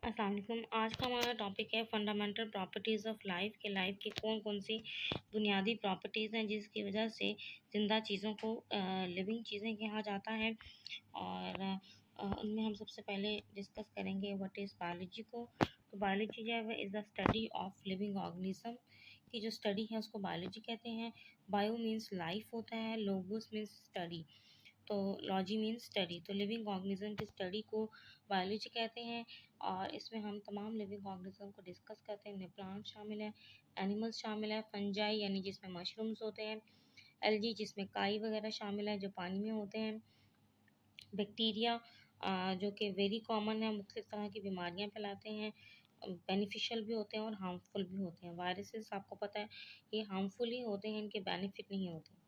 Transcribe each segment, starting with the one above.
अस्सलाम वालेकुम। आज का हमारा टॉपिक है फंडामेंटल प्रॉपर्टीज़ ऑफ लाइफ के लाइफ की कौन कौन सी बुनियादी प्रॉपर्टीज़ हैं जिसकी वजह से ज़िंदा चीज़ों को लिविंग चीज़ें कहा जाता है। और उनमें हम सबसे पहले डिस्कस करेंगे व्हाट इज़ बायोलॉजी को। तो बायोलॉजी जो है वह is the study of living organism की जो स्टडी है उसको बायोलॉजी कहते हैं। बायो मीन्स लाइफ होता है, लोगोस मीन्स स्टडी, तो लॉजी मीन स्टडी। तो लिविंग ऑर्गेनिज्म की स्टडी को बायोलॉजी कहते हैं। और इसमें हम तमाम लिविंग ऑर्गेनिज्म को डिस्कस करते हैं। इनमें प्लांट शामिल है, एनिमल्स शामिल है, फंजाई यानी जिसमें मशरूम्स होते हैं, एल्गी जिसमें काई वगैरह शामिल है जो पानी में होते हैं, बैक्टीरिया जो कि वेरी कॉमन है, मुख्तलिफ तरह की बीमारियाँ फैलाते हैं, बेनिफिशियल भी होते हैं और हार्मफुल भी होते हैं। वायरसेस आपको पता है ये हार्मफुल ही होते हैं, इनके बेनिफिट नहीं होते।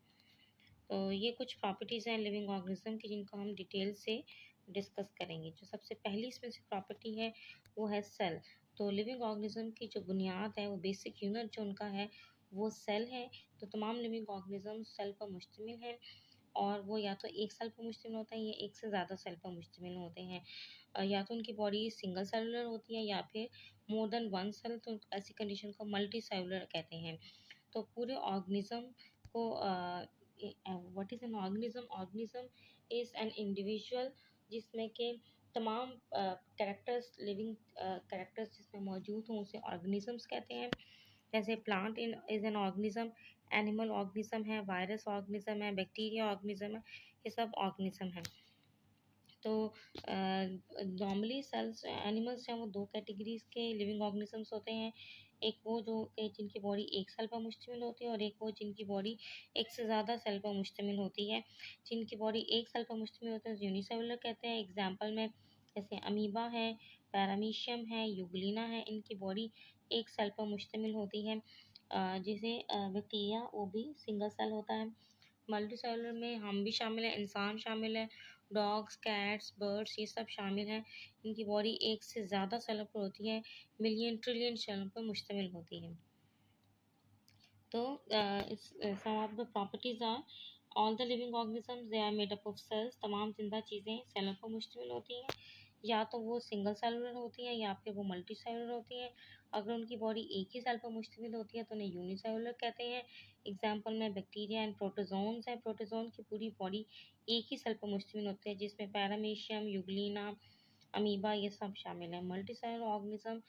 तो ये कुछ प्रॉपर्टीज़ हैं लिविंग ऑर्गेनिज्म की जिनको हम डिटेल से डिस्कस करेंगे। जो सबसे पहली इसमें से प्रॉपर्टी है वो है सेल। तो लिविंग ऑर्गेनिज्म की जो बुनियाद है वो बेसिक यूनिट जो उनका है वो सेल है। तो तमाम लिविंग ऑर्गेनिज्म सेल पर मुश्तमिल है और वो या तो एक सेल पर मुश्तमिल होता है या एक से ज़्यादा सेल पर मुश्तमिल होते हैं। या तो उनकी बॉडी सिंगल सेलुलर होती है या फिर मोर देन वन सेल, तो ऐसी कंडीशन को मल्टी सेलुलर कहते हैं। तो पूरे ऑर्गेनिज्म को what is an organism? Organism is an individual जिसमें के तमाम कैरेक्टर्स लिविंग कैरेक्टर्स जिसमें मौजूद हों उसे ऑर्गेनिजम्स कहते हैं। जैसे plant in is an organism, animal organism है, वायरस ऑर्गेनिज्म है, बैक्टीरिया ऑर्गेनिज्म है, ये सब ऑर्गेनिज्म हैं। तो नॉर्मली सेल्स एनिमल्स हैं वो दो कैटेगरीज के लिविंग ऑर्गेनिजम्स होते हैं। एक वो जो जिनकी बॉडी एक सेल पर मुश्तमिल होती है और एक वो जिनकी बॉडी एक से ज़्यादा सेल पर मुश्तमिल होती है। जिनकी बॉडी एक सेल पर मुश्तमिल होती है यूनिसेलुलर कहते हैं। एग्जाम्पल में जैसे अमीबा है, पैरामीशियम है, यूग्लिना है, इनकी बॉडी एक सेल पर मुश्तमिल होती है। जैसे बैक्टीरिया वो भी सिंगल सेल होता है। मल्टी सेलुलर में हम भी शामिल हैं, इंसान शामिल है, डॉग्स, कैट्स, बर्ड्स ये सब शामिल हैं। इनकी बॉडी एक से ज़्यादा सेलों पर होती है, मिलियन ट्रिलियन सेलों पर मुश्तमिल होती है। तो some of the properties are all the living organisms they are made up of cells. तमाम जिंदा चीज़ें सेलों पर मुश्तमिल होती हैं, या तो वो सिंगल सेलुलर होती हैं या फिर वो मल्टी सेलुलर होती हैं। अगर उनकी बॉडी एक ही सेल पर मुश्तमिल होती है तो उन्हें यूनिसेलुलर कहते हैं। एग्जाम्पल में बैक्टीरिया एंड प्रोटोजोन्स हैं। प्रोटोजोन की पूरी बॉडी एक ही सेल पर मुश्तमिल होती है जिसमें पैरामीशियम, यूग्लिना, अमीबा ये सब शामिल है। मल्टी सेलुलर ऑर्गेनिज्म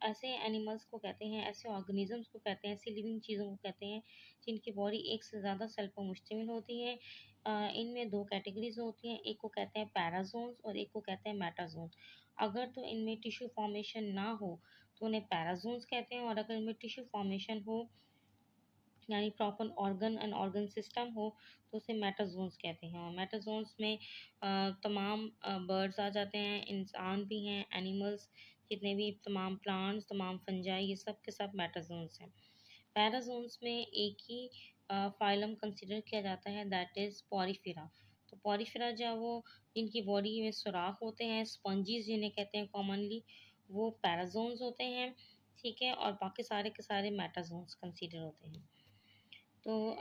ऐसे एनिमल्स को कहते हैं, ऐसे ऑर्गेनिजम्स को कहते हैं, ऐसी लिविंग चीज़ों को कहते हैं जिनकी बॉडी एक से ज़्यादा सेल पर मुश्तमिल होती है। इनमें दो कैटेगरीज होती हैं, एक को कहते हैं पैराजोन्स और एक को कहते हैं मेटाजोन्स। अगर तो इनमें टिश्यू फॉर्मेशन ना हो तो उन्हें पैराजोन्स कहते हैं, और अगर इनमें टिश्यू फॉर्मेशन हो यानी proper organ and organ system हो तो उसे मेटाजोन्स कहते हैं। और मेटाजोन्स में तमाम बर्ड्स आ जाते हैं, इंसान भी हैं, एनिमल्स जितने भी तमाम प्लांट्स, तमाम फंजाई ये सब के सब मेटाजोन्स हैं। पैराजोन्स में एक ही फाइलम कंसिडर किया जाता है, दैट इज़ पॉरीफेरा। तो पॉरीफेरा जो है वो जिनकी बॉडी में सुराख होते हैं, स्पंजीज जिन्हें कहते हैं कॉमनली, वो पैराजोन्स होते हैं, ठीक है। और बाकी सारे के सारे मेटाजोन्स कंसिडर होते हैं। तो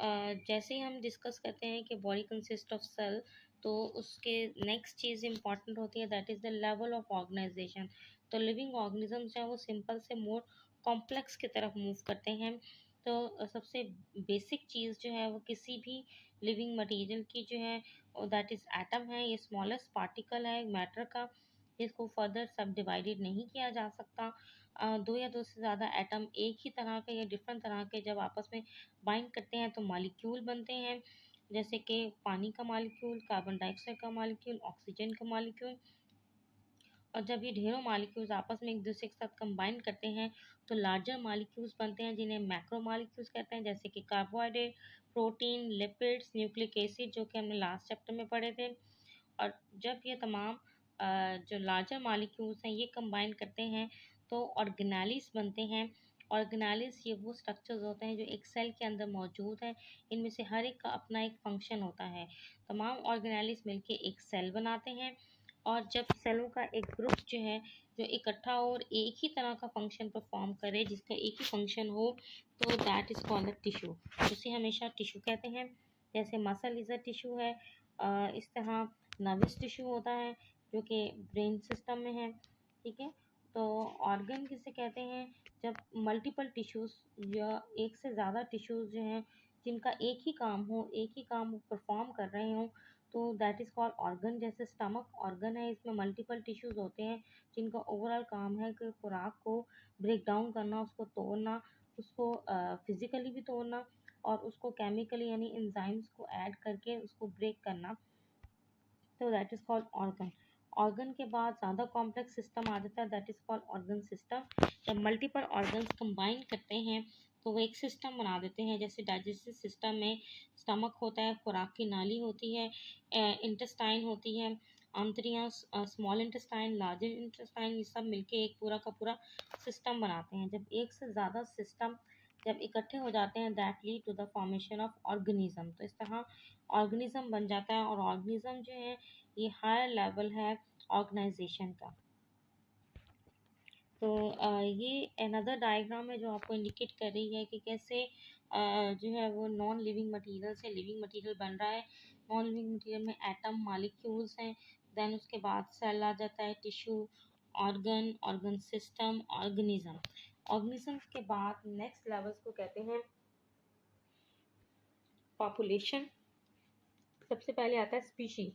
जैसे ही हम डिस्कस करते हैं कि बॉडी कंसिस्ट ऑफ सेल, तो उसके नेक्स्ट चीज़ इंपॉर्टेंट होती है, that is the level of organization. तो लिविंग ऑर्गेनिज्म जो है वो सिंपल से मोर कॉम्प्लेक्स की तरफ मूव करते हैं। तो सबसे बेसिक चीज़ जो है वो किसी भी लिविंग मटेरियल की जो है दैट इज़ एटम है। ये स्मॉलेस्ट पार्टिकल है मैटर का, जिसको फर्दर सब डिवाइडेड नहीं किया जा सकता। दो या दो से ज़्यादा एटम एक ही तरह के या डिफरेंट तरह के जब आपस में बाइंड करते हैं तो मॉलिक्यूल बनते हैं, जैसे कि पानी का मॉलिक्यूल, कार्बन डाइऑक्साइड का मॉलिक्यूल, ऑक्सीजन का मॉलिक्यूल। और जब ये ढेरों मॉलिक्यूल्स आपस में एक दूसरे के साथ कंबाइन करते हैं तो लार्जर मॉलिक्यूल्स बनते हैं जिन्हें मैक्रो मॉलिक्यूल्स कहते हैं, जैसे कि carbohydrate, protein, lipids, nucleic acid जो कि हमने लास्ट चैप्टर में पढ़े थे। और जब ये तमाम जो लार्जर मॉलिक्यूल्स हैं ये कंबाइन करते हैं तो ऑर्गेनेलिस बनते हैं। ऑर्गेनेलिस ये वो स्ट्रक्चर्स होते हैं जो एक सेल के अंदर मौजूद हैं। इनमें से हर एक का अपना एक फंक्शन होता है। तमाम ऑर्गेनेलिस मिलके एक सेल बनाते हैं, और जब सेलों का एक ग्रुप जो है जो इकट्ठा हो और एक ही तरह का फंक्शन परफॉर्म करे, जिसका एक ही फंक्शन हो, तो दैट इज़ कॉल्ड टिश्यू। उसे हमेशा टिश्यू कहते हैं। जैसे मसल इज़ अ टिश्यू है, इस तरह नर्वस टिश्यू होता है जो कि ब्रेन सिस्टम में है, ठीक है। तो ऑर्गन किसे कहते हैं, जब मल्टीपल टिश्यूज़ या एक से ज़्यादा टिश्यूज़ जो हैं जिनका एक ही काम हो, एक ही काम परफॉर्म कर रहे हों, तो दैट इज़ कॉल्ड ऑर्गन। जैसे स्टमक ऑर्गन है, इसमें मल्टीपल टिश्यूज़ होते हैं जिनका ओवरऑल काम है कि खुराक को ब्रेक डाउन करना, उसको तोड़ना, उसको फिजिकली भी तोड़ना और उसको केमिकली यानी एंजाइम्स को ऐड करके उसको ब्रेक करना, तो that is called organ. Organ के बाद ज़्यादा कॉम्प्लेक्स सिस्टम आ जाता है, that is called organ system. जब मल्टीपल ऑर्गन्स कंबाइन करते हैं तो वो एक सिस्टम बना देते हैं। जैसे डाइजेस्टिव सिस्टम में स्टमक होता है, खुराक की नाली होती है, इंटेस्टाइन होती है, आंतड़ियाँ, स्मॉल इंटेस्टाइन, लार्जर इंटेस्टाइन, ये सब मिलके एक पूरा का पूरा सिस्टम बनाते हैं। जब एक से ज़्यादा सिस्टम जब इकट्ठे हो जाते हैं, that lead to the formation of organism. तो इस तरह ऑर्गेनिज्म बन जाता है, और ऑर्गेनिज्म जो है ये हायर लेवल है ऑर्गेनाइजेशन का। तो ये अनदर डायग्राम है जो आपको इंडिकेट कर रही है कि कैसे जो है वो नॉन लिविंग मटेरियल से लिविंग मटेरियल बन रहा है। नॉन लिविंग मटेरियल में एटम, मॉलिक्यूल्स हैं, देन उसके बाद सेल आ जाता है, tissue, organ, organ system, organism. Organism के बाद नेक्स्ट लेवल्स को कहते हैं पॉपुलेशन। सबसे पहले आता है स्पीशी।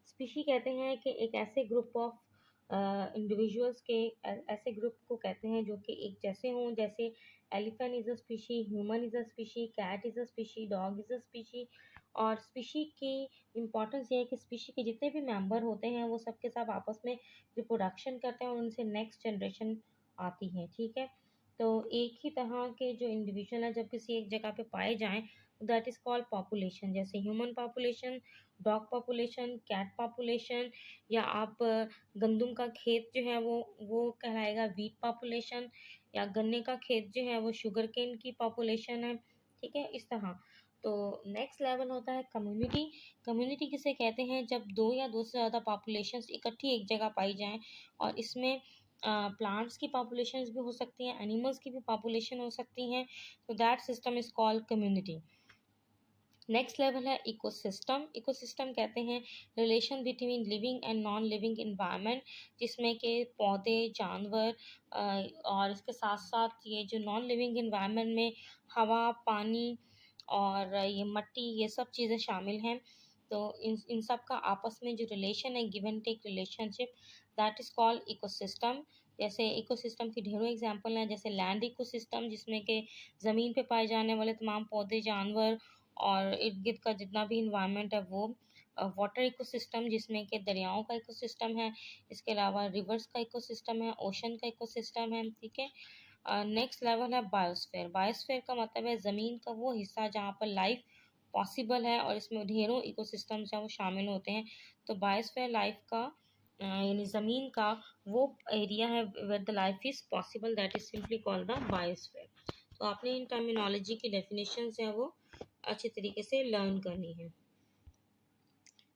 स्पीशी कहते हैं कि एक ऐसे ग्रुप ऑफ इंडिविजुअल्स के, ऐसे ग्रुप को कहते हैं जो कि एक जैसे हों, जैसे elephant is a species, human is a species, cat is a species, dog is a species. और स्पीशी की इम्पोर्टेंस ये है कि स्पीशी के जितने भी मेंबर होते हैं वो सबके सब आपस में रिप्रोडक्शन करते हैं और उनसे नेक्स्ट जनरेशन आती है, ठीक है। तो एक ही तरह के जो इंडिविजुअल हैं जब किसी एक जगह पे पाए जाएं, दैट इज़ कॉल्ड पॉपुलेशन। जैसे human population, dog population, cat population, या आप गंदम का खेत जो है वो कहलाएगा वीट पॉपुलेशन, या गन्ने का खेत जो है वो शुगर केन की पॉपुलेशन है, ठीक है, इस तरह। तो नेक्स्ट लेवल होता है कम्युनिटी। कम्युनिटी किसे कहते हैं, जब दो या दो से ज़्यादा पॉपुलेशंस इकट्ठी एक जगह पाई जाएं, और इसमें प्लांट्स की पॉपुलेशंस भी हो सकती हैं, एनिमल्स की भी पॉपुलेशन हो सकती हैं, तो that system is called community. Next level है इकोसिस्टम। इकोसिस्टम कहते हैं relation between living and non living environment, जिसमें के पौधे, जानवर और इसके साथ साथ ये जो नॉन लिविंग इन्वायरमेंट में हवा, पानी और ये मट्टी, ये सब चीज़ें शामिल हैं। तो इन सब का आपस में जो रिलेशन है, give and take relationship, that is called ecosystem. जैसे इकोसिस्टम की ढेरों एग्जांपल हैं, जैसे लैंड इकोसिस्टम जिसमें के ज़मीन पे पाए जाने वाले तमाम पौधे, जानवर और इर्द गिर्द का जितना भी इन्वायरमेंट है वो। वाटर इकोसिस्टम जिसमें कि दरियाओं का इकोसिस्टम है, इसके अलावा रिवर्स का इकोसिस्टम है, ओशन का इकोसिस्टम है, ठीक है। नेक्स्ट लेवल है बायोस्फीयर। बायोस्फीयर का मतलब है ज़मीन का वो हिस्सा जहाँ पर लाइफ पॉसिबल है, और इसमें ढेरों इकोसिस्टम्स हैं वो शामिल होते हैं। तो बायोस्फीयर लाइफ का यानी ज़मीन का वो एरिया है where the life is possible, that is simply called the biosphere. तो आपने इन टर्मिनोलॉजी की डेफिनेशंस हैं वो अच्छी तरीके से लर्न करनी है।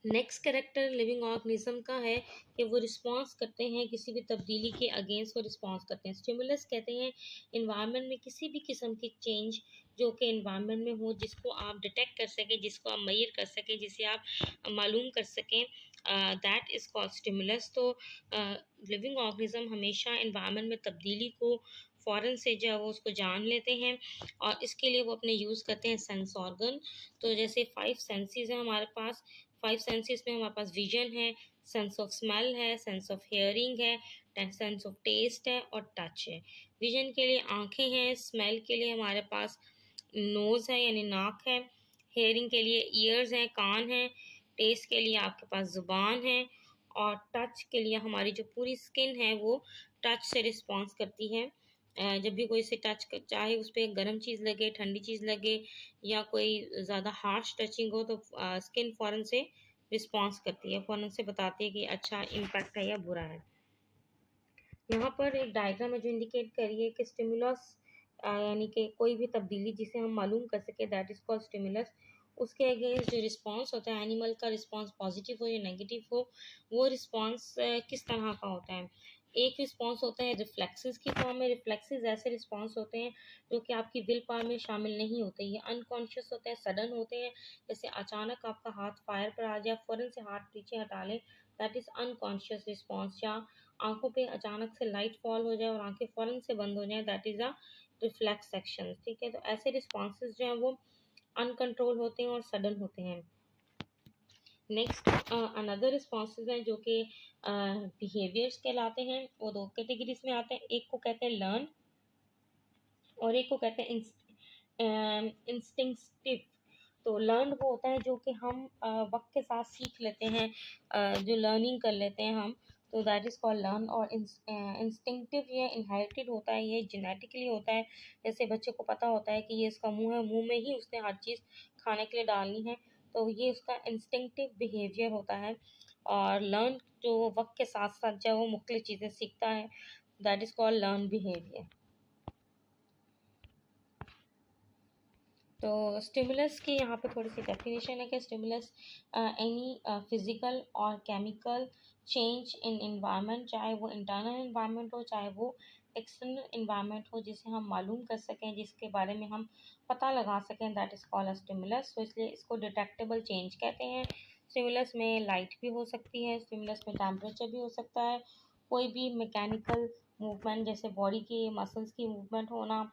नेक्स्ट कैरेक्टर लिविंग ऑर्गेनिज्म का है कि वो रिस्पॉन्स करते हैं, किसी भी तब्दीली के अगेंस्ट वो रिस्पॉन्स करते हैं। स्टिमुलस कहते हैं इन्वायरमेंट में किसी भी किस्म की चेंज जो कि इन्वायरमेंट में हो, जिसको आप डिटेक्ट कर सकें, जिसको आप मेजर कर सकें, जिसे आप मालूम कर सकें, दैट इज़ कॉल्ड स्टिमुलस। तो लिविंग ऑर्गेनिज्म हमेशा इन्वायरमेंट में तब्दीली को फ़ौरन से जो है वो उसको जान लेते हैं, और इसके लिए वो अपने यूज़ करते हैं सेंस ऑर्गन। तो जैसे 5 सेंसेस हैं हमारे पास। 5 सेंसेस में हमारे पास विजन है, सेंस ऑफ स्मेल है, सेंस ऑफ हियरिंग है, सेंस ऑफ टेस्ट है और टच है। विजन के लिए आंखें हैं, स्मेल के लिए हमारे पास नोज़ है यानी नाक है, हेयरिंग के लिए ईयर्स हैं, कान हैं, टेस्ट के लिए आपके पास ज़ुबान है, और टच के लिए हमारी जो पूरी स्किन है वो टच से रिस्पॉन्स करती है। जब भी कोई से टच कर, चाहे उस पर गर्म चीज़ लगे, ठंडी चीज़ लगे, या कोई ज़्यादा हार्श टचिंग हो, तो स्किन फ़ौरन से रिस्पॉन्स करती है, फ़ौरन से बताती है कि अच्छा इम्पैक्ट है या बुरा है। यहाँ पर एक डायग्राम है जो इंडिकेट करिए कि स्टिमुलस यानी कि कोई भी तब्दीली जिसे हम मालूम कर सके, दैट इज़ कॉल्ड स्टिमुलस। उसके अगेंस्ट जो रिस्पॉन्स होता है, एनिमल का रिस्पॉन्स पॉजिटिव हो या नेगेटिव हो, वो रिस्पॉन्स किस तरह का होता है। एक रिस्पॉन्स होता है रिफ्लेक्सेस की फॉर्म में। रिफ्लेक्सेस ऐसे रिस्पॉन्स होते हैं जो कि आपकी विल पावर में शामिल नहीं होते, ये अनकॉन्शियस होते हैं, सडन होते हैं। जैसे अचानक आपका हाथ फायर पर आ जाए, फ़ौरन से हाथ पीछे हटा लें, दैट इज़ अनकॉन्शियस रिस्पॉन्स। या आंखों पे अचानक से लाइट फॉल हो जाए और आंखें फ़ौरन से बंद हो जाएँ, that is a reflex action. ठीक है, तो ऐसे रिस्पॉन्सेज जो हैं वो अनकंट्रोल होते हैं और सडन होते हैं। नेक्स्ट अनदर रिस्पॉन्सेज हैं जो कि बिहेवियर्स कहलाते हैं। वो दो कैटेगरीज में आते हैं, एक को कहते हैं लर्न और एक को कहते हैं इंस्टिंक्टिव। तो लर्न वो होता है जो कि हम वक्त के साथ सीख लेते हैं, जो लर्निंग कर लेते हैं हम, तो दैट इज़ कॉल्ड लर्न। और इंस्टिंक्टिव ये इनहेरिटेड होता है, ये जेनेटिकली होता है। जैसे बच्चे को पता होता है कि ये इसका मुंह है, मुंह में ही उसने हर चीज़ खाने के लिए डालनी है, तो ये उसका इंस्टिंक्टिव बिहेवियर होता है। और लर्न जो वो वक्त के साथ साथ जो है वो मुख्तलिफ चीज़ें सीखता है, that is called learn behaviour. तो स्टिमुलस की यहाँ पे थोड़ी सी डेफिनेशन है कि स्टिमुलस एनी फिजिकल और केमिकल चेंज इन इन्वायरमेंट, चाहे वो इंटरनल इन्वायरमेंट हो चाहे वो एक्सटर्नल इन्वायरमेंट हो, जिसे हम मालूम कर सकें, जिसके बारे में हम पता लगा सकें, that is called a stimulus. तो इसलिए इसको डिटेक्टेबल चेंज कहते हैं। स्टिमुलस में लाइट भी हो सकती है, स्टिमुलस में टेम्परेचर भी हो सकता है, कोई भी मैकेनिकल मूवमेंट जैसे बॉडी की मसल्स की मूवमेंट होना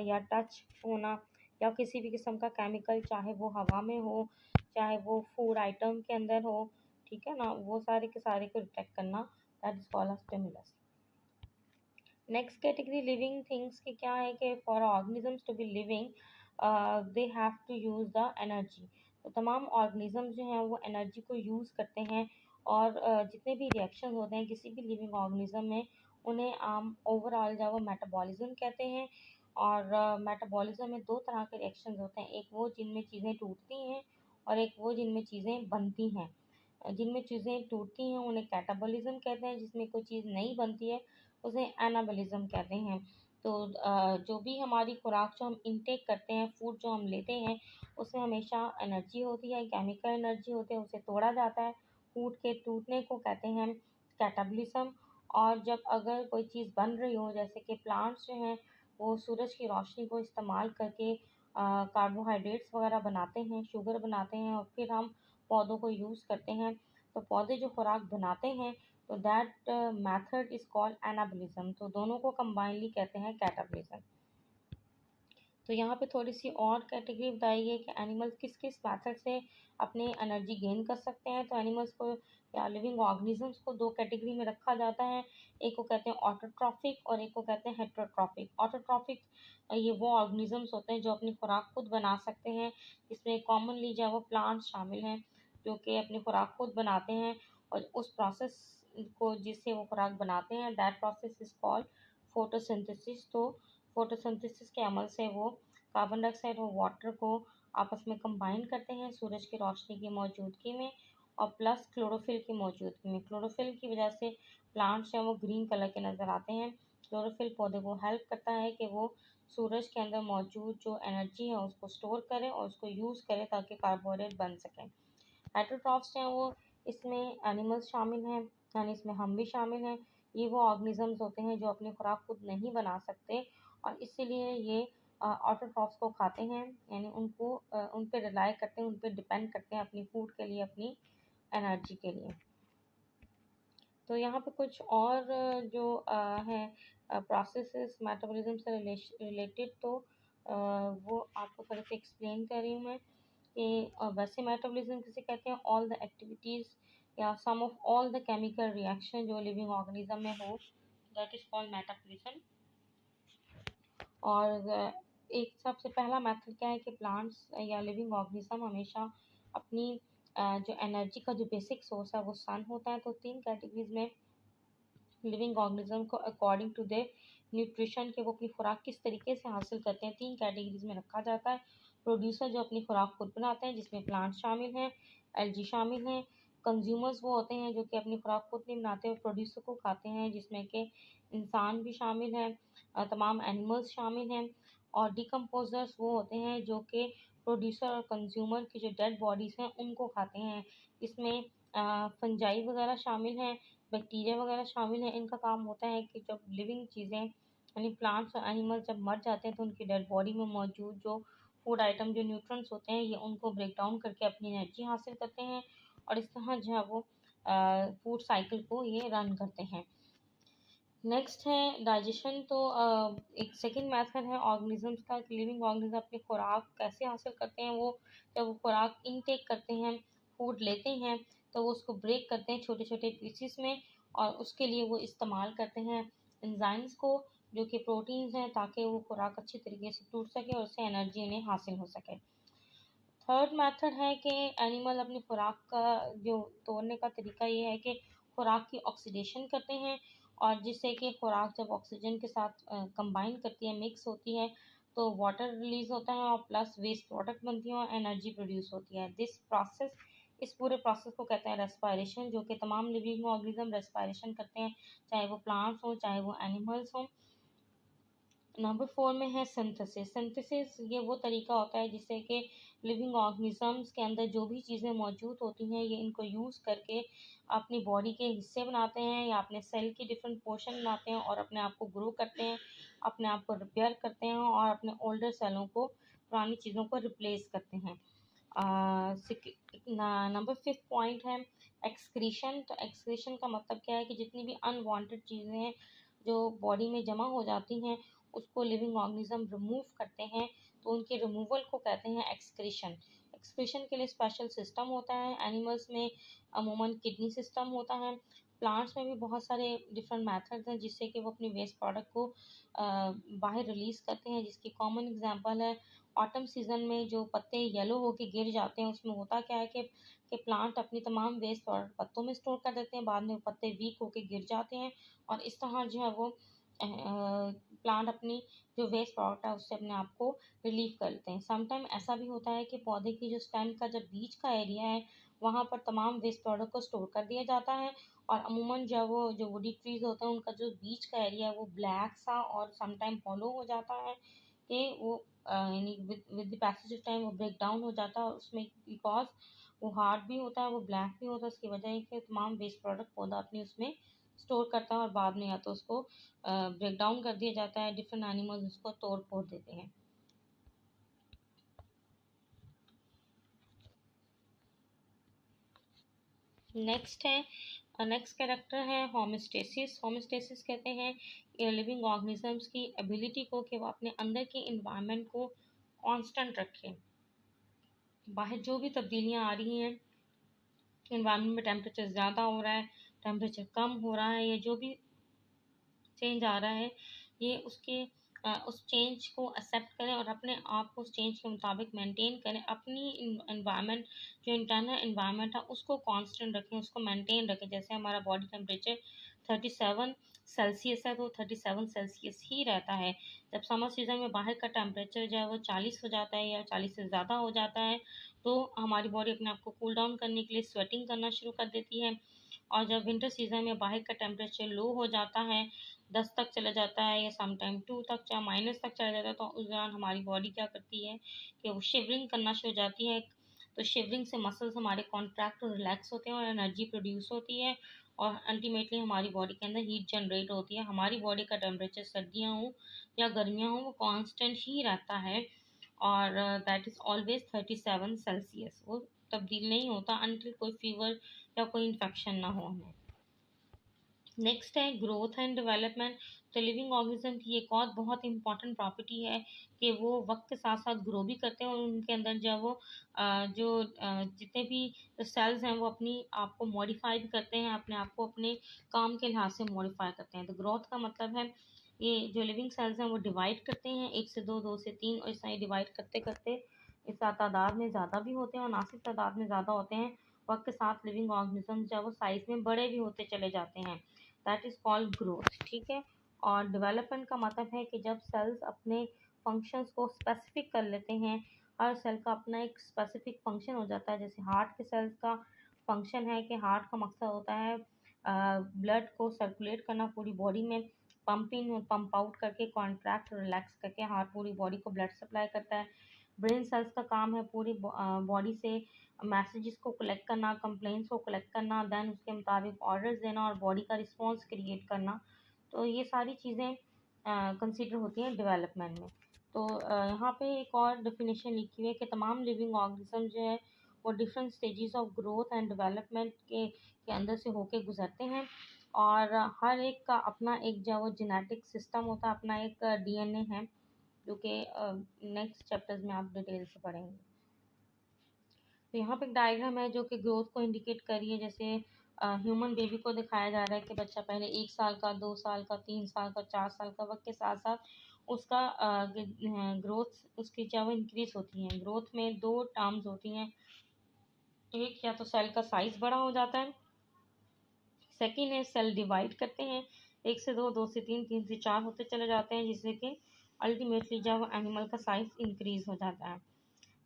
या टच होना, या किसी भी किस्म का केमिकल, चाहे वो हवा में हो चाहे वो फूड आइटम के अंदर हो, ठीक है ना, वो सारे के सारे को डिटेक्ट करना, that is called stimulus. Next category living things की क्या है कि for organisms to be living they have to use the energy. तो तमाम ऑर्गेनिज्म जो हैं वो एनर्जी को यूज़ करते हैं, और जितने भी रिएक्शन होते हैं किसी भी लिविंग ऑर्गेनिज्म में, उन्हें आम ओवरऑल जो है वो मेटाबॉलिज्म कहते हैं। और मेटाबॉलिज्म में दो तरह के रिएक्शंस होते हैं, एक वो जिनमें चीज़ें टूटती हैं और एक वो जिनमें चीज़ें बनती हैं। जिनमें चीज़ें टूटती हैं उन्हें कैटाबॉलिज्म कहते हैं, जिसमें कोई चीज़ नहीं बनती है उसे एनाबॉलिज्म कहते हैं। तो जो भी हमारी खुराक जो हम इनटेक करते हैं, फूड जो हम लेते हैं, उसमें हमेशा एनर्जी होती है, केमिकल एनर्जी होती है, उसे तोड़ा जाता है, फूड के टूटने को कहते हैं कैटाबॉलिज्म। और जब अगर कोई चीज़ बन रही हो, जैसे कि प्लांट्स जो हैं वो सूरज की रोशनी को इस्तेमाल करके कार्बोहाइड्रेट्स वगैरह बनाते हैं, शुगर बनाते हैं, और फिर हम पौधों को यूज़ करते हैं, तो पौधे जो खुराक बनाते हैं, तो that method is called anabolism. तो दोनों को कंबाइनली कहते हैं कैटाबॉलिज्म। तो यहाँ पे थोड़ी सी और कैटेगरी बताई है कि एनिमल्स किस किस मेथड से अपने एनर्जी गेन कर सकते हैं। तो एनिमल्स को या लिविंग ऑर्गेनिजम्स को दो कैटेगरी में रखा जाता है, एक को कहते हैं ऑटोट्रॉफिक और एक को कहते हैं हेटरोट्रॉफिक। ऑटोट्रॉफिक ये वो ऑर्गेनिजम्स होते हैं जो अपनी खुराक खुद बना सकते हैं, जिसमें कॉमनली जो है वो प्लांट्स शामिल हैं जो कि अपनी खुराक खुद बनाते हैं, और उस प्रोसेस को जिससे वो खुराक बनाते हैं, that process is called photosynthesis. तो फोटोसिंथेसिस के अमल से वो कार्बन डाइऑक्साइड और वाटर को आपस में कंबाइन करते हैं सूरज की रोशनी की मौजूदगी में, और प्लस क्लोरोफिल की मौजूदगी में। क्लोरोफिल की वजह से प्लांट्स हैं वो ग्रीन कलर के नज़र आते हैं। क्लोरोफिल पौधे को हेल्प करता है कि वो सूरज के अंदर मौजूद जो एनर्जी है उसको स्टोर करें और उसको यूज़ करें ताकि कार्बोहाइड्रेट बन सकें। हेटरोट्रॉफ्स हैं वो, इसमें एनिमल्स शामिल हैं, यानी इसमें हम भी शामिल हैं। ये वो ऑर्गेनिजम्स होते हैं जो अपनी खुराक खुद नहीं बना सकते, और इसीलिए ये ऑटोट्रॉफ्स को खाते हैं, यानी उनको उन पे रिलाई करते हैं, उन पे डिपेंड करते हैं अपनी फूड के लिए, अपनी एनर्जी के लिए। तो यहाँ पे कुछ और जो हैं प्रोसेसेस मेटाबॉलिज्म से रिलेटेड, तो वो आपको थोड़ा सा एक्सप्लेन कर रही हूँ मैं कि वैसे मेटाबॉलिज्म किसे कहते हैं, ऑल द एक्टिविटीज़ या some of all the chemical reaction जो लिविंग ऑर्गेनिज्म में हो, दैट इज कॉल्ड मेटाबॉलिज्म। और एक सबसे पहला मेथड क्या है कि प्लांट्स या लिविंग ऑर्गेनिज्म हमेशा अपनी जो एनर्जी का जो बेसिक सोर्स है वो सन होता है। तो तीन कैटेगरीज में लिविंग ऑर्गेनिज्म को अकॉर्डिंग टू देयर न्यूट्रिशन के वो अपनी खुराक किस तरीके से हासिल करते हैं, तीन कैटेगरीज में रखा जाता है। प्रोड्यूसर जो अपनी खुराक खुद बनाते हैं, जिसमें प्लांट शामिल हैं, एल्गी शामिल हैं। कंज्यूमर्स वो होते हैं जो कि अपनी खुराक खुद नहीं बनाते और प्रोड्यूसर को खाते हैं, जिसमें कि इंसान भी शामिल हैं, तमाम एनिमल्स शामिल हैं। और डिकम्पोजर्स वो होते हैं जो कि प्रोड्यूसर और कंज्यूमर की जो डेड बॉडीज़ हैं उनको खाते हैं, इसमें फंजाई वगैरह शामिल हैं, बैक्टीरिया वगैरह शामिल हैं। इनका काम होता है कि जब लिविंग चीज़ें यानी प्लांट्स और एनिमल्स जब मर जाते हैं तो उनकी डेड बॉडी में मौजूद जो फूड आइटम जो न्यूट्रंट्स होते हैं ये उनको ब्रेक डाउन करके अपनी एनर्जी हासिल करते हैं, और इस तरह जो है वो फूड साइकिल को ये रन करते हैं। नेक्स्ट है डाइजेशन। तो एक सेकंड मेथड है ऑर्गेनिजम्स का, लिविंग ऑर्गेनिज्म अपनी खुराक कैसे हासिल करते हैं। वो जब वो खुराक इनटेक करते हैं, फूड लेते हैं, तो वो उसको ब्रेक करते हैं छोटे छोटे पीसीस में, और उसके लिए वो इस्तेमाल करते हैं एंजाइम्स को, जो कि प्रोटीन्स हैं, ताकि वो खुराक अच्छी तरीके से टूट सके और उससे एनर्जी उन्हें हासिल हो सके। थर्ड मेथड है कि एनिमल अपनी खुराक का जो तोड़ने का तरीका ये है कि खुराक की ऑक्सीडेशन करते हैं, और जिससे कि खुराक जब ऑक्सीजन के साथ कंबाइन करती है, मिक्स होती है, तो वाटर रिलीज होता है और प्लस वेस्ट प्रोडक्ट बनती है और एनर्जी प्रोड्यूस होती है। इस पूरे प्रोसेस को कहते हैं रेस्पायरेशन, जो कि तमाम लिविंग ऑर्गेनिज्म रेस्पायरेशन करते हैं, चाहे वो प्लांट्स हों चाहे वो एनिमल्स हों। नंबर 4 में है सिंथेसिस। सिंथेसिस ये वो तरीका होता है जिससे कि लिविंग ऑर्गेनिजम्स के अंदर जो भी चीज़ें मौजूद होती हैं, ये इनको यूज़ करके अपनी बॉडी के हिस्से बनाते हैं या अपने सेल की डिफरेंट पोर्शन बनाते हैं और अपने आप को ग्रो करते हैं, अपने आप को रिपेयर करते हैं और अपने ओल्डर सेलों को, पुरानी चीज़ों को रिप्लेस करते हैं। नंबर 5 पॉइंट है एक्सक्रीशन। तो एक्सक्रीशन का मतलब क्या है कि जितनी भी अनवांटेड चीज़ें हैं जो बॉडी में जमा हो जाती हैं, उसको लिविंग ऑर्गेनिज्म रिमूव करते हैं, तो उनके रिमूवल को कहते हैं एक्सक्रीशन। एक्सक्रीशन के लिए स्पेशल सिस्टम होता है। एनिमल्स में अमूमन किडनी सिस्टम होता है। प्लांट्स में भी बहुत सारे डिफरेंट मेथड्स हैं जिससे कि वो अपनी वेस्ट प्रोडक्ट को बाहर रिलीज करते हैं, जिसकी कॉमन एग्जांपल है ऑटम सीजन में जो पत्ते येलो होके गिर जाते हैं। उसमें होता क्या है कि प्लांट अपनी तमाम वेस्ट प्रोडक्ट पत्तों में स्टोर कर देते हैं, बाद में वो पत्ते वीक होके गिर जाते हैं, और इस तरह जो है वो प्लांट अपनी जो वेस्ट प्रोडक्ट है उससे अपने आप को रिलीव कर लेते हैं। समटाइम ऐसा भी होता है कि पौधे की जो स्टेम का जब बीच का एरिया है, वहाँ पर तमाम वेस्ट प्रोडक्ट को स्टोर कर दिया जाता है, और अमूमन जब वो जो वुडी ट्रीज होते हैं उनका जो बीच का एरिया है वो ब्लैक सा और समटाइम हॉलो हो जाता है, कि वो यानी with the passage of time वो ब्रेक डाउन हो जाता है, और उसमें बिकॉज वो हार्ड भी होता है, वो ब्लैक भी होता है, उसकी वजह है कि तमाम वेस्ट प्रोडक्ट पौधा अपनी उसमें स्टोर करता है, और बाद में या तो उसको ब्रेक डाउन कर दिया जाता है, डिफरेंट एनिमल्स उसको तोड़ फोड़ देते हैं। नेक्स्ट कैरेक्टर है होमोस्टेसिस। होमोस्टेसिस कहते हैं लिविंग ऑर्गेनिजम्स की एबिलिटी को कि वो अपने अंदर के इन्वायरमेंट को कांस्टेंट रखें। बाहर जो भी तब्दीलियां आ रही हैं, इन्वायरमेंट में टेम्परेचर ज़्यादा हो रहा है, टेम्परेचर कम हो रहा है, या जो भी चेंज आ रहा है, ये उस चेंज को एक्सेप्ट करें और अपने आप को उस चेंज के मुताबिक मेंटेन करें। अपनी इन्वायरमेंट, जो इंटरनल इन्वायरमेंट है उसको कांस्टेंट रखें, उसको मेंटेन रखें। जैसे हमारा बॉडी टेम्परेचर 37 सेल्सियस है, तो 37 सेल्सियस ही रहता है। जब समर सीजन में बाहर का टेम्परेचर जो है वो 40 हो जाता है या 40 से ज़्यादा हो जाता है, तो हमारी बॉडी अपने आप को कूल डाउन करने के लिए स्वेटिंग करना शुरू कर देती है। और जब विंटर सीजन में बाहर का टेम्परेचर लो हो जाता है, 10 तक चला जाता है या समटाइम 2 तक या माइनस तक चला जाता है, तो उस दौरान हमारी बॉडी क्या करती है कि वो शिवरिंग करना शुरू हो जाती है। तो शिवरिंग से मसल्स हमारे कॉन्ट्रैक्ट और रिलैक्स होते हैं और एनर्जी प्रोड्यूस होती है, और अल्टीमेटली हमारी बॉडी के अंदर हीट जनरेट होती है। हमारी बॉडी का टेम्परेचर सर्दियाँ हों या गर्मियाँ हों वो कांस्टेंट ही रहता है, और दैट इज़ ऑलवेज 37 सेल्सियस। वो तब्दील नहीं होता अनटिल कोई फीवर या कोई इन्फेक्शन ना हो हमें। नेक्स्ट है ग्रोथ एंड डेवलपमेंट। तो लिविंग ऑर्गेनिज्म की एक और बहुत इंपॉर्टेंट प्रॉपर्टी है कि वो वक्त के साथ साथ ग्रो भी करते हैं, और उनके अंदर जब वो जितने भी सेल्स हैं वो अपनी आप को मॉडिफाई भी करते हैं, अपने आप को अपने काम के लिहाज से मॉडिफाई करते हैं। तो ग्रोथ का मतलब है ये जो लिविंग सेल्स हैं वो डिवाइड करते हैं, 1 से 2, 2 से 3, और इस तरह डिवाइड करते करते इस तादाद में ज़्यादा भी होते हैं और नासिक तादाद में ज़्यादा होते हैं। वक्त के साथ लिविंग ऑर्गेनिज्म जो है वो साइज़ में बड़े भी होते चले जाते हैं, दैट इज़ कॉल्ड ग्रोथ। ठीक है। और डेवलपमेंट का मतलब है कि जब सेल्स अपने फंक्शंस को स्पेसिफिक कर लेते हैं, हर सेल का अपना एक स्पेसिफिक फंक्शन हो जाता है। जैसे हार्ट के सेल्स का फंक्शन है कि हार्ट का मकसद होता है ब्लड को सर्कुलेट करना पूरी बॉडी में, पंप इन और पंप आउट करके, कॉन्ट्रैक्ट और रिलैक्स करके हार्ट पूरी बॉडी को ब्लड सप्लाई करता है। ब्रेन सेल्स का काम है पूरी बॉडी से मैसेजेस को कलेक्ट करना, कंप्लेंट्स को कलेक्ट करना, देन उसके मुताबिक ऑर्डर्स देना और बॉडी का रिस्पॉन्स क्रिएट करना। तो ये सारी चीज़ें कंसिडर होती हैं डेवलपमेंट में। तो यहाँ पे एक और डेफिनेशन लिखी हुई है कि तमाम लिविंग ऑर्गेनिज्म जो है वो different stages of growth and development के अंदर से होके गुजरते हैं। और हर एक का अपना एक जो वो जेनेटिक सिस्टम होता है, अपना एक डीएनए है, जो कि नेक्स्ट चैप्टर्स में आप डिटेल से पढ़ेंगे। तो यहाँ पे एक डायग्राम है जो कि ग्रोथ को इंडिकेट कर रही है। जैसे ह्यूमन बेबी को दिखाया जा रहा है कि बच्चा पहले 1 साल का, 2 साल का, 3 साल का, 4 साल का, वक्त के साथ साथ उसका ग्रोथ उसकी क्या वो इंक्रीज होती है। ग्रोथ में दो टर्म्स होती हैं, एक या तो सेल का साइज बड़ा हो जाता है, सेकेंड है सेल डिवाइड करते हैं, 1 से 2, 2 से 3, 3 से 4 होते चले जाते हैं, जिससे कि अल्टीमेटली जब एनिमल का साइज इंक्रीज हो जाता है।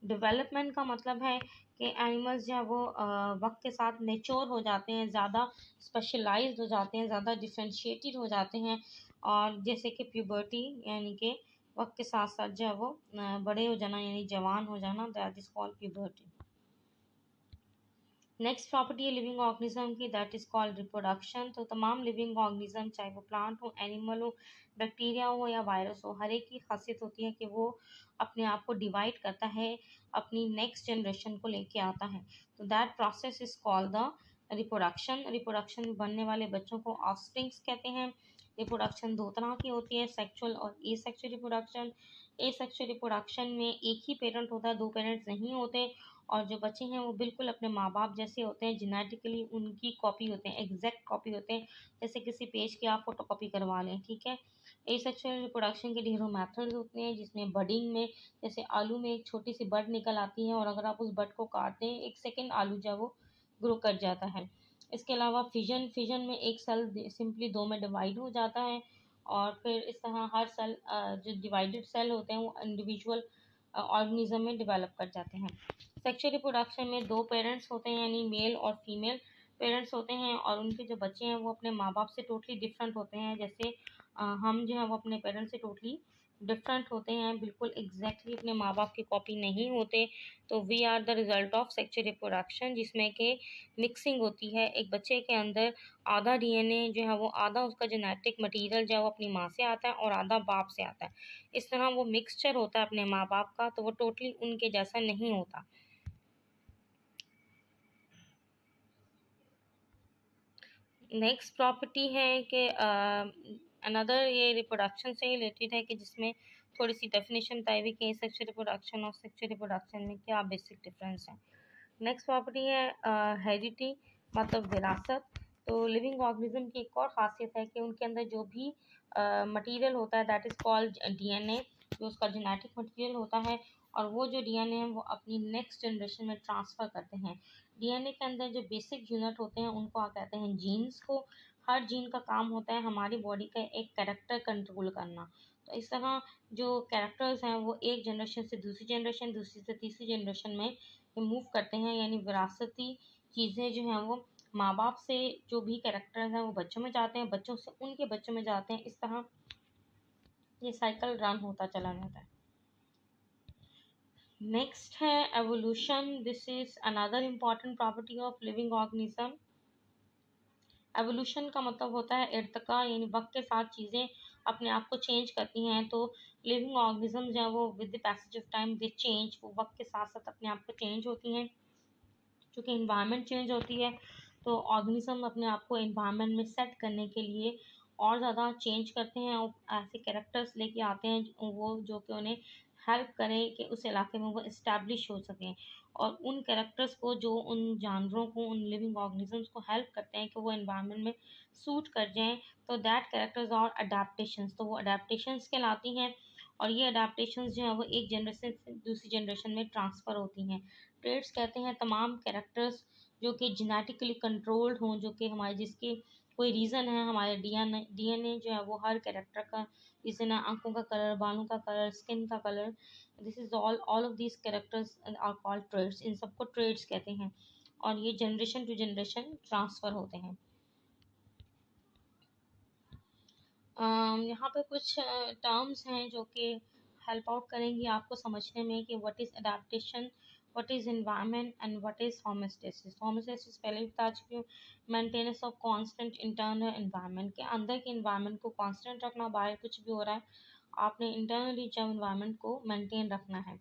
डेवलपमेंट का मतलब है कि एनिमल्स जो है वो वक्त के साथ मेच्योर हो जाते हैं, ज़्यादा स्पेशलाइज्ड हो जाते हैं, ज़्यादा डिफ्रेंशिएटेड हो जाते हैं, और जैसे कि प्यूबर्टी यानी कि वक्त के साथ साथ जो है वो बड़े हो जाना यानी जवान हो जाना, that is called puberty. Next property है लिविंग ऑर्गेनिज्म की, दैट इज़ कॉल्ड रिप्रोडक्शन। तो तमाम लिविंग ऑर्गेनिज्म, चाहे वो प्लांट हो, एनिमल हो, बैक्टीरिया हो या वायरस हो, हर एक की खासियत होती है कि वो अपने आप को डिवाइड करता है, अपनी नेक्स्ट जनरेशन को लेके आता है। तो that process is called the reproduction. Reproduction में बनने वाले बच्चों को ऑफस्प्रिंग्स कहते हैं। रिप्रोडक्शन दो तरह की होती है, सेक्सुअल और एसेक्सुअल रिप्रोडक्शन। एसेक्सुअल रिप्रोडक्शन में एक ही पेरेंट होता है, दो पेरेंट्स नहीं होते, और जो बच्चे हैं वो बिल्कुल अपने माँ बाप जैसे होते हैं, जेनेटिकली उनकी कॉपी होते हैं, एग्जैक्ट कॉपी होते हैं, जैसे किसी पेज की आप फोटो कॉपी करवा लें, ठीक है। एसेक्सुअल रिप्रोडक्शन के ढेरों मेथड्स होते हैं, जिसमें बडिंग में जैसे आलू में एक छोटी सी बड निकल आती है, और अगर आप उस बड को काटते हैं, एक सेकेंड आलू जो है वो ग्रो कर जाता है। इसके अलावा फिजन, फिजन में एक सेल सिंपली दो में डिवाइड हो जाता है, और फिर इस तरह हर सेल जो डिवाइडेड सेल होते हैं वो इंडिविजुअल ऑर्गेनिज्म में डेवलप कर जाते हैं। सेक्सुअल रिप्रोडक्शन में दो पेरेंट्स होते हैं, यानी मेल और फीमेल पेरेंट्स होते हैं, और उनके जो बच्चे हैं वो अपने माँ बाप से टोटली डिफरेंट होते हैं। जैसे हम जो है वो अपने पेरेंट्स से टोटली डिफरेंट होते हैं, बिल्कुल एग्जैक्टली अपने माँ बाप की कॉपी नहीं होते। तो we are the result of sexual reproduction, जिसमें कि मिक्सिंग होती है। एक बच्चे के अंदर आधा डीएनए जो है वो, आधा उसका जेनेटिक मटेरियल जो है वो अपनी माँ से आता है और आधा बाप से आता है। इस तरह वो मिक्सचर होता है अपने माँ बाप का, तो वो टोटली उनके जैसा नहीं होता। नेक्स्ट प्रॉपर्टी है कि अनदर, ये रिप्रोडक्शन से रिलेटेड है कि जिसमें थोड़ी सी डेफिनेशन बताई हुई कि सेक्सुअल रिप्रोडक्शन और सेक्सुअल रिप्रोडक्शन में क्या बेसिक डिफरेंस है। नेक्स्ट प्रॉपर्टी है हेरिडिटी, मतलब विरासत। तो लिविंग ऑर्गेनिज्म की एक और ख़ासियत है कि उनके अंदर जो भी मटेरियल होता है दैट इज़ कॉल्ड डीएनए, जो उसका जेनेटिक मटेरियल होता है, और वो जो डीएनए है वो अपनी नेक्स्ट जनरेशन में ट्रांसफ़र करते हैं। डीएनए के अंदर जो बेसिक यूनिट होते हैं उनको आप कहते हैं जीन्स को। हर जीन का काम होता है हमारी बॉडी का एक कैरेक्टर कंट्रोल करना। तो इस तरह जो कैरेक्टर्स हैं वो एक जनरेशन से दूसरी जनरेशन, दूसरी से तीसरी जनरेशन में मूव करते हैं, यानी विरासती चीज़ें जो हैं वो माँ बाप से जो भी कैरेक्टर्स हैं वो बच्चों में जाते हैं, बच्चों से उनके बच्चों में जाते हैं, इस तरह ये साइकिल रन होता चला जाता है। नेक्स्ट है evolution, this is another important property of living organism. Evolution का मतलब होता है इर्तका, यानी वक्त के साथ चीज़ें अपने आप को चेंज करती हैं। तो लिविंग ऑर्गेनिज्म जो है वो with the passage of time they change, वो वक्त के साथ साथ अपने आप को चेंज होती हैं। चूँकि इन्वायरमेंट चेंज होती है तो ऑर्गेनिज्म अपने आप को इन्वायरमेंट में सेट करने के लिए और ज़्यादा चेंज करते हैं, और ऐसे कैरेक्टर्स लेके आते हैं वो जो कि उन्हें हेल्प करें कि उस इलाके में वो इस्टेब्लिश हो सकें। और उन कैरेक्टर्स को, जो उन जानवरों को, उन लिविंग ऑर्गेनिजम्स को हेल्प करते हैं कि वो इन्वायरमेंट में सूट कर जाएं, तो दैट कैरेक्टर्स और अडेप्टेशंस, तो वो अडेप्टेशंस कहलाती हैं। और ये अडेप्टेशंस जो हैं वो एक जनरेशन से दूसरी जनरेशन में ट्रांसफ़र होती हैं। ट्रेड्स कहते हैं तमाम कैरेक्टर्स जो कि जेनेटिकली कंट्रोल्ड हों, जो कि हमारे जिसके कोई रीज़न है, हमारे डीएनए जो है वो हर कैरेक्टर का रीज़न है, आंखों का कलर, बालों का कलर, स्किन का colour, this is all of these characters are called traits. इन सबको ट्रेड्स कहते हैं, और ये जनरेशन टू जनरेशन ट्रांसफ़र होते हैं। यहाँ पे कुछ टर्म्स हैं जो कि हेल्प आउट करेंगी आपको समझने में कि what is adaptation, what is environment and what is homeostasis. Homeostasis पहले भी बता चुकी हूँ, maintenance of constant internal environment, के अंदर के एनवायरनमेंट को कांस्टेंट रखना, बाहर कुछ भी हो रहा है आपने इंटरनली जब एनवायरनमेंट को मेंटेन रखना है।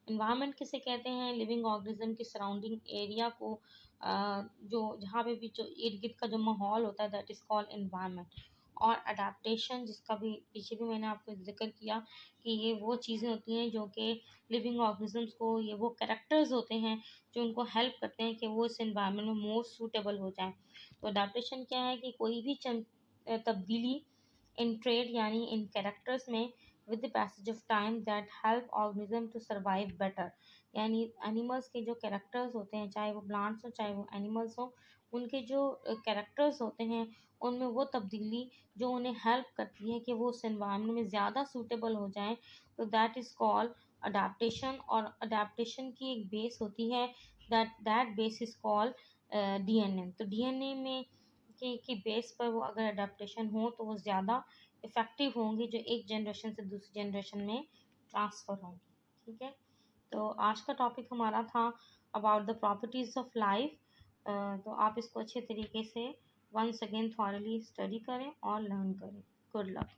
एनवायरनमेंट किसे कहते हैं? लिविंग ऑर्गेनिज्म की सराउंडिंग एरिया को जो जहाँ पे भी जो इर्द गिर्द का जो माहौल होता है, दैट इज़ कॉल्ड एनवायरनमेंट। और अडेप्टेशन, जिसका भी पीछे भी मैंने आपको जिक्र किया कि ये वो चीज़ें होती हैं जो कि लिविंग ऑर्गेनिजम्स को, ये वो कैरेक्टर्स होते हैं जो उनको हेल्प करते हैं कि वो इस एनवायरनमेंट में मोर सूटेबल हो जाए। तो अडेप्टेशन क्या है कि कोई भी तब्दीली इन ट्रेड यानी इन कैरेक्टर्स में with the passage of time that help organism to survive better. यानी एनिमल्स के जो कैरेक्टर्स होते हैं, चाहे वो प्लांट्स हो चाहे वो एनिमल्स हो, उनके जो कैरेक्टर्स होते हैं उनमें वो तब्दीली जो उन्हें हेल्प करती है कि वो उस एनवायरनमेंट में ज़्यादा सूटेबल हो जाएं, तो दैट इज़ कॉल्ड अडेप्टेशन। और अडेप्टेशन की एक बेस होती है, that base is called DNA. तो डीएनए में की बेस पर वो अगर अडेप्टेशन हो तो वो ज़्यादा इफ़ेक्टिव होंगी, जो एक जनरेशन से दूसरी जनरेशन में ट्रांसफ़र होंगी। ठीक है, तो आज का टॉपिक हमारा था about the properties of life. तो आप इसको अच्छे तरीके से वंस अगेन थॉरली स्टडी करें और लर्न करें। Good luck.